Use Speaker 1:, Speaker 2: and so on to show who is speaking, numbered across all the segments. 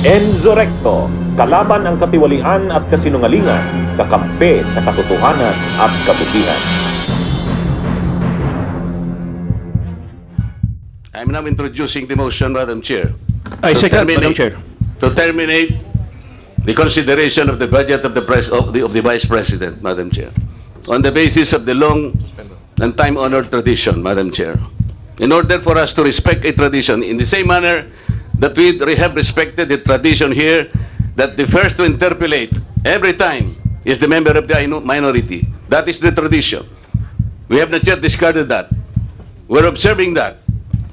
Speaker 1: Enzo Recto, kalaban ang katiwalian at kasinungalingan, kakampi sa katotohanan at kabutihan.
Speaker 2: I'm now introducing the motion, Madam Chair.
Speaker 3: I second, Madam Chair.
Speaker 2: To terminate the consideration of the budget of the Vice President, Madam Chair, on the basis of the long and time-honored tradition, Madam Chair. In order for us to respect a tradition, in the same manner that we have respected the tradition here, that the first to interpolate every time is the member of the minority. That is the tradition. We have not yet discarded that. We're observing that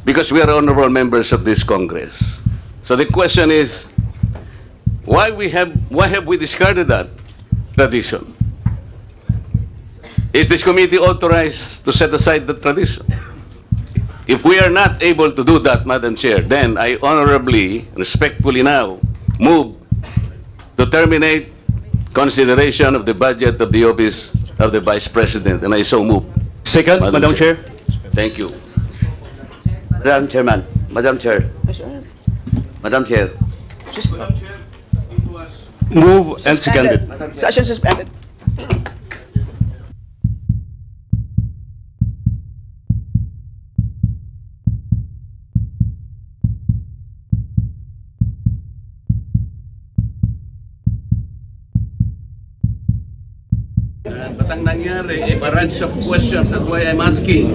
Speaker 2: because we are honorable members of this Congress. So the question is, why have we discarded that tradition? Is this committee authorized to set aside the tradition? If we are not able to do that, Madam Chair, then I honorably, respectfully now move to terminate consideration of the budget of the office of the Vice President, and I so move.
Speaker 3: Second, Madam Chair.
Speaker 2: Thank you.
Speaker 4: Madam Chairman, Madam Chair, Madam Chair,
Speaker 3: Move and seconded.
Speaker 5: Session suspended.
Speaker 2: Ba't ang nangyari? A barrage of questions. That's why I'm asking.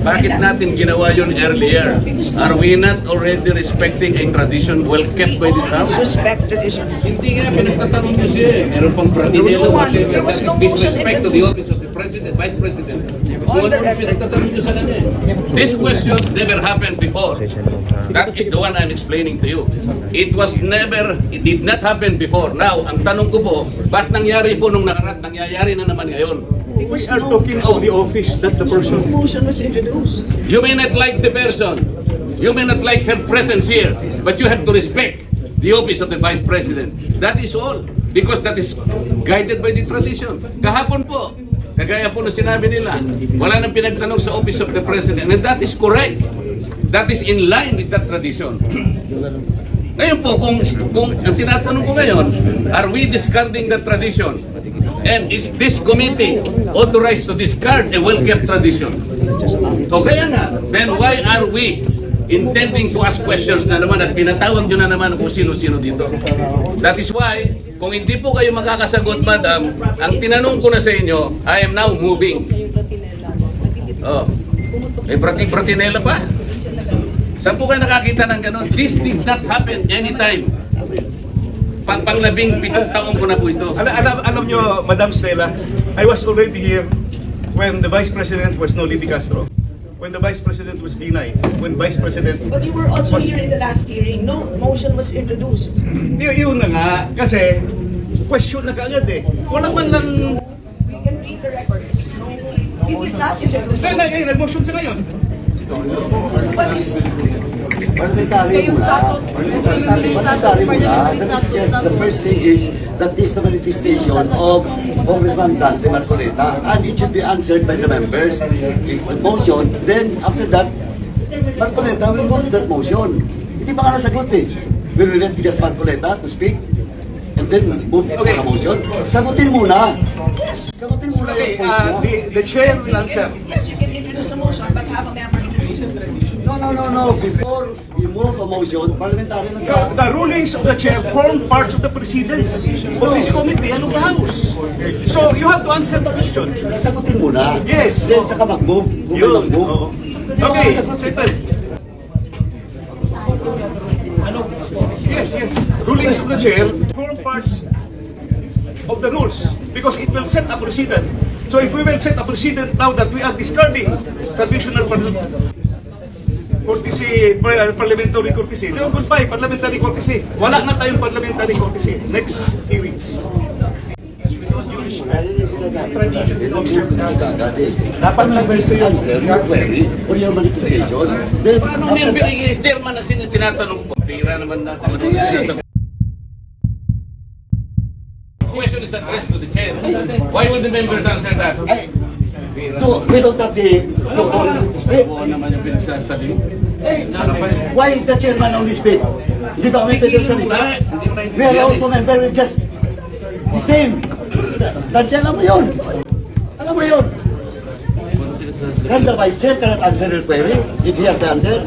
Speaker 2: Bakit natin ginawa yun earlier? Are we not already respecting a tradition well kept by this House?
Speaker 5: Respect tradition.
Speaker 2: Hindi nga, pinagtatanong nyo siya eh. Meron pang pradinelo whatever.
Speaker 5: There was no
Speaker 2: That is
Speaker 5: motion
Speaker 2: disrespect to the office of the President, Vice President. Kung ano yung pinagtatanong nyo sa kanya eh. These questions never happened before. That is the one I'm explaining to you. It did not happen before. Now, ang tanong ko po, ba't nangyari po nung nakaraan, nangyayari na naman ngayon?
Speaker 3: We are talking to the office, not the person.
Speaker 5: Motion was introduced.
Speaker 2: You may not like the person, you may not like her presence here, but you have to respect the office of the Vice President. That is all. Because that is guided by the tradition. Kahapon po, kagaya po na sinabi nila, wala nang pinagtanong sa office of the President. And that is correct. That is in line with that tradition. Ngayon po, kung ang tinatanong ko ngayon, are we discarding that tradition? And is this committee authorized to discard a well-kept tradition? O kaya nga, then why are we intending to ask questions na naman at pinatawag nyo na naman kung sino-sino dito? That is why, kung hindi po kayo makakasagot, Madam, ang tinanong ko na sa inyo, I am now moving. Oh, may prating-pratinela pa? Saan po kayo nakakita ng gano'n? This did not happen anytime. Panglabing 7 taon ko na po ito.
Speaker 3: Alam nyo, Madam Stella, I was already here when the Vice President was Noli Di Castro, when the Vice President was Binay, when Vice President...
Speaker 5: But you were also here in the last hearing. No motion was introduced.
Speaker 3: Yun na nga, kasi question na kaagad eh. Wala man lang...
Speaker 5: We can read the records. We did not introduce.
Speaker 3: Nag-motion siya ngayon.
Speaker 5: What is...
Speaker 4: parliamentary muna. Parliamentary muna. The first thing is that is the manifestation of Congressman Dante Marcoleta, and it should be answered by the members. If a motion, then after that, Marcoleta will vote that motion. Hindi pa nga nasagot eh. We will let just Marcoleta to speak and then move to the motion. Sagutin muna. Sagutin muna yung point niya.
Speaker 3: The chair will answer.
Speaker 5: Yes, you can introduce a motion, but have a member introduce it.
Speaker 4: No. Before we move a motion, parliamentary na tayo.
Speaker 3: The rulings of the chair form parts of the precedence of this committee and of the House. So you have to answer the question.
Speaker 4: Sagutin muna.
Speaker 3: Yes.
Speaker 4: Then saka mag-move.
Speaker 3: Yun.
Speaker 4: Mag-move.
Speaker 3: Okay, settle. Yes. Rulings of the chair form parts of the rules because it will set a precedent. So if we will set a precedent now that we are discarding traditional parliamentary courtesy. Goodbye, parliamentary courtesy. Wala na tayong parliamentary courtesy. Next hearings.
Speaker 4: Dapat members to answer your query or your manifestation. Then,
Speaker 2: Paano yung chairman na tinatanong po? Pira naman natin. The question is addressed to the chair. Why would the members answer that?
Speaker 4: without that to speak.
Speaker 2: Oo naman yung pinagsasabi.
Speaker 4: Eh, why the chairman only speak? Di ba kami pwede salita? We are also member, we just the same. Alam mo yun. Alam mo yun. Can the vice chair cannot answer your query if he has the answer?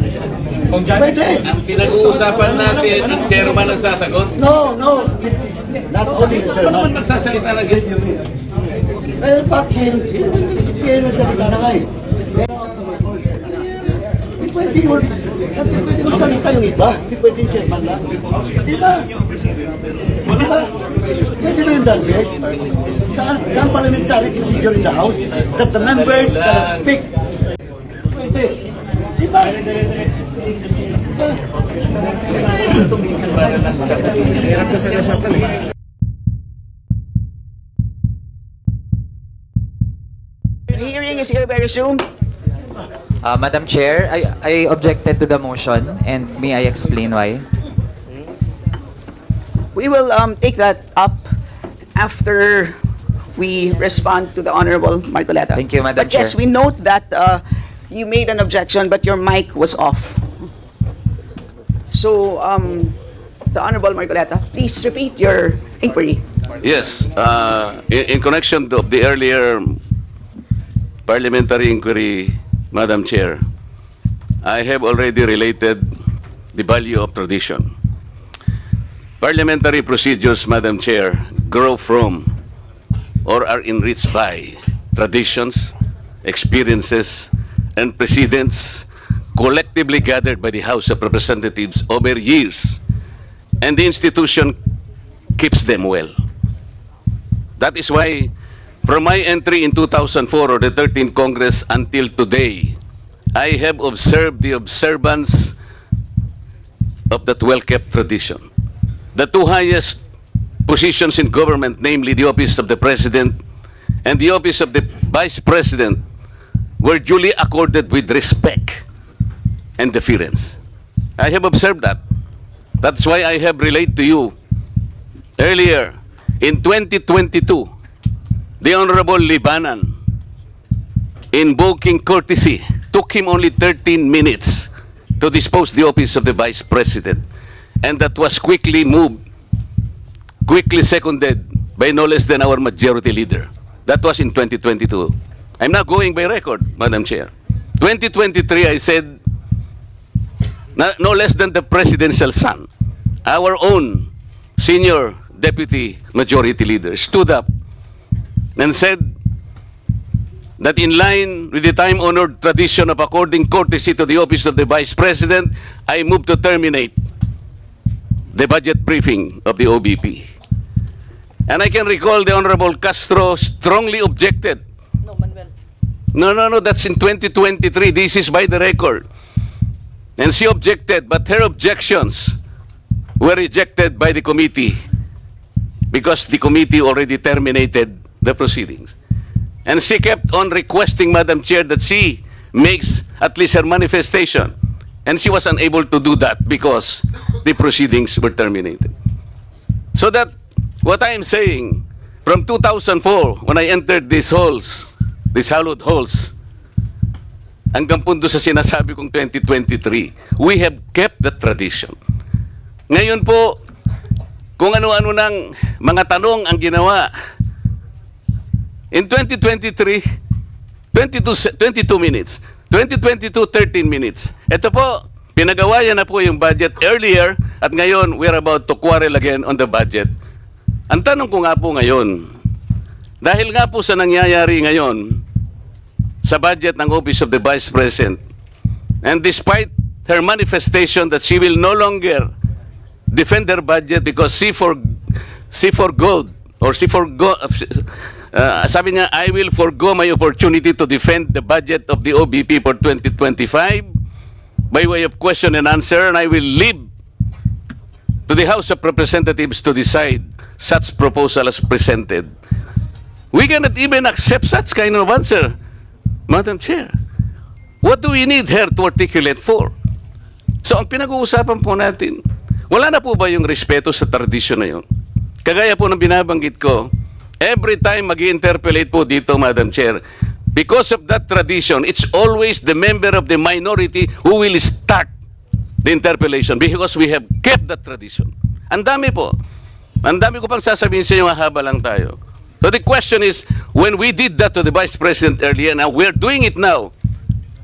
Speaker 4: Pwede.
Speaker 2: Ang pinag-uusapan natin, ang chairman ang sasagot.
Speaker 4: No, it's not only the
Speaker 2: Ano
Speaker 4: chairman.
Speaker 2: naman magsasalita ng ganyan?
Speaker 4: Eh, bakit? Kaya nagsalita na nga eh. Pwede yun. Pwede magsalita yung iba. Hindi pwede yung chairman lang. Di ba? Di ba? Pwede ba yung Dantes? Saan parliamentary procedure in the House that the members cannot speak? Pwede. Di ba?
Speaker 5: The hearing is here very soon.
Speaker 6: Madam Chair, I objected to the motion, and may I explain why?
Speaker 5: We will take that up after we respond to the Honorable Marcoleta.
Speaker 6: Thank you, Madam
Speaker 5: But yes,
Speaker 6: Chair.
Speaker 5: we note that you made an objection, but your mic was off. So, the Honorable Marcoleta, please repeat your inquiry.
Speaker 2: Yes, in connection to the earlier parliamentary inquiry, Madam Chair, I have already related the value of tradition. Parliamentary procedures, Madam Chair, grow from or are enriched by traditions, experiences, and precedents collectively gathered by the House of Representatives over years, and the institution keeps them well. That is why, from my entry in 2004 or the 13th Congress until today, I have observed the observance of that well-kept tradition. The two highest positions in government, namely the office of the President and the office of the Vice President, were duly accorded with respect and deference. I have observed that. That's why I have relayed to you earlier in 2022, the Honorable Libanan, invoking courtesy, took him only 13 minutes to dispose the office of the Vice President. And that was quickly moved, quickly seconded by no less than our majority leader. That was in 2022. I'm not going by record, Madam Chair. 2023, I said, no less than the presidential son, our own senior deputy majority leader, stood up and said that in line with the time-honored tradition of according courtesy to the office of the Vice President, I move to terminate the budget briefing of the OBP. And I can recall the Honorable Castro strongly objected.
Speaker 5: No, Manuel.
Speaker 2: No, that's in 2023. This is by the record. And she objected, but her objections were rejected by the committee because the committee already terminated the proceedings. And she kept on requesting, Madam Chair, that she makes at least her manifestation. And she was unable to do that because the proceedings were terminated. So that, what I am saying, from 2004, when I entered these halls, these hallowed halls, hanggang punto sa sinasabi kong 2023, we have kept the tradition. Ngayon po, kung ano-ano ng mga tanong ang ginawa, in 2023, 22 minutes. 2022, 13 minutes. Ito po, pinagawayan na po yung budget earlier at ngayon we're about to quarrel again on the budget. Ang tanong ko nga po ngayon, dahil nga po sa nangyayari ngayon sa budget ng Office of the Vice President, and despite her manifestation that she will no longer defend her budget because she forgo, sabi niya, I will forgo my opportunity to defend the budget of the OBP for 2025 by way of question and answer, and I will leave to the House of Representatives to decide such proposal as presented. We cannot even accept such kind of answer, Madam Chair. What do we need her to articulate for? So ang pinag-uusapan po natin, wala na po ba yung respeto sa tradisyon na yun? Kagaya po ng binabanggit ko, every time mag-interpellate po dito, Madam Chair, because of that tradition, it's always the member of the minority who will start the interpellation because we have kept that tradition. Ang dami po. Ang dami ko pang sasabihin sa inyo, haba lang tayo. So the question is, when we did that to the Vice President earlier, now we're doing it now,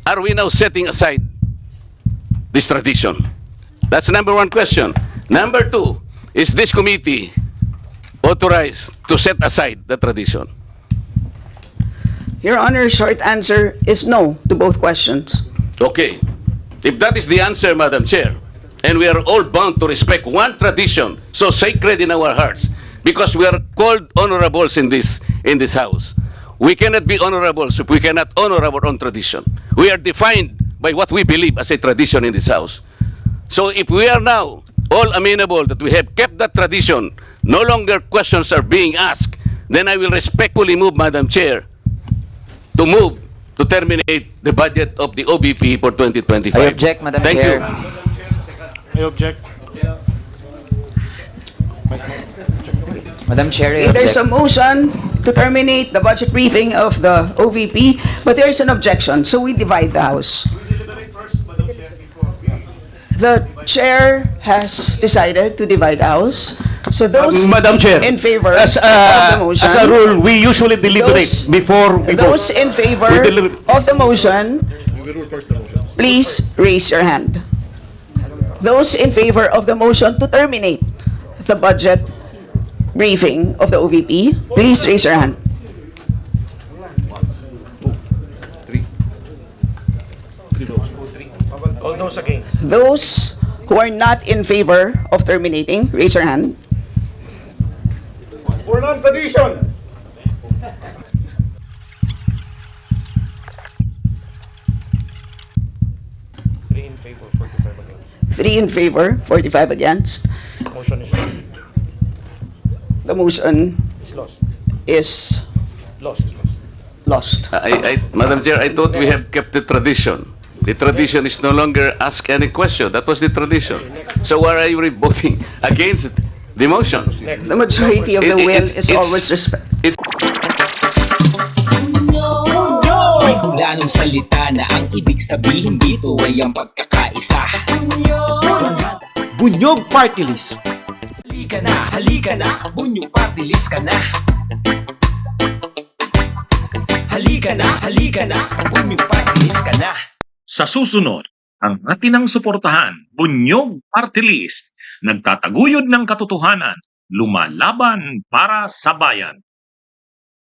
Speaker 2: are we now setting aside this tradition? That's number one question. Number two, is this committee authorized to set aside the tradition?
Speaker 5: Your Honor, short answer is no to both questions.
Speaker 2: Okay. If that is the answer, Madam Chair, and we are all bound to respect one tradition so sacred in our hearts, because we are called honorables in this house. We cannot be honorables if we cannot honor our own tradition. We are defined by what we believe as a tradition in this house. So if we are now all amenable that we have kept that tradition, no longer questions are being asked, then I will respectfully move, Madam Chair, to move to terminate the budget of the OBP for 2025.
Speaker 6: I object, Madam
Speaker 2: Thank
Speaker 6: Chair.
Speaker 2: you.
Speaker 7: I object.
Speaker 6: Madam Chair, I
Speaker 5: There's a
Speaker 6: object.
Speaker 5: motion to terminate the budget briefing of the OVP, but there is an objection, so we divide the House. The chair has decided to divide the House. So those
Speaker 3: Madam Chair,
Speaker 5: in favor
Speaker 3: as
Speaker 5: of the motion,
Speaker 3: a rule, we usually deliberate
Speaker 5: Those-
Speaker 3: before we vote.
Speaker 5: those in favor
Speaker 3: We deliberate.
Speaker 5: of the motion, please raise your hand. Those in favor of the motion to terminate the budget briefing of the OVP, please raise your hand.
Speaker 7: All those against.
Speaker 5: Those who are not in favor of terminating, raise your hand.
Speaker 3: For non-tradition.
Speaker 7: Three in favor, 45 against.
Speaker 5: 3 in favor, 45 against.
Speaker 7: Motion is
Speaker 5: The motion
Speaker 7: lost.
Speaker 5: is
Speaker 7: Lost.
Speaker 5: lost.
Speaker 2: Madam Chair, I thought we have kept the tradition. The tradition is no longer ask any question. That was the tradition. So why are you voting against the motion?
Speaker 5: The majority of the will is always respect.
Speaker 8: May kulanong salita na ang ibig sabihin dito ay ang pagkakaisa.
Speaker 9: Bunyog Party List.
Speaker 8: Halika na, Bunyog Party List ka na. Halika na, Bunyog Party List ka na.
Speaker 10: Sa susunod, ang atinang suportahan, Bunyog Party List, nagtataguyod ng katotohanan, lumalaban para sa bayan.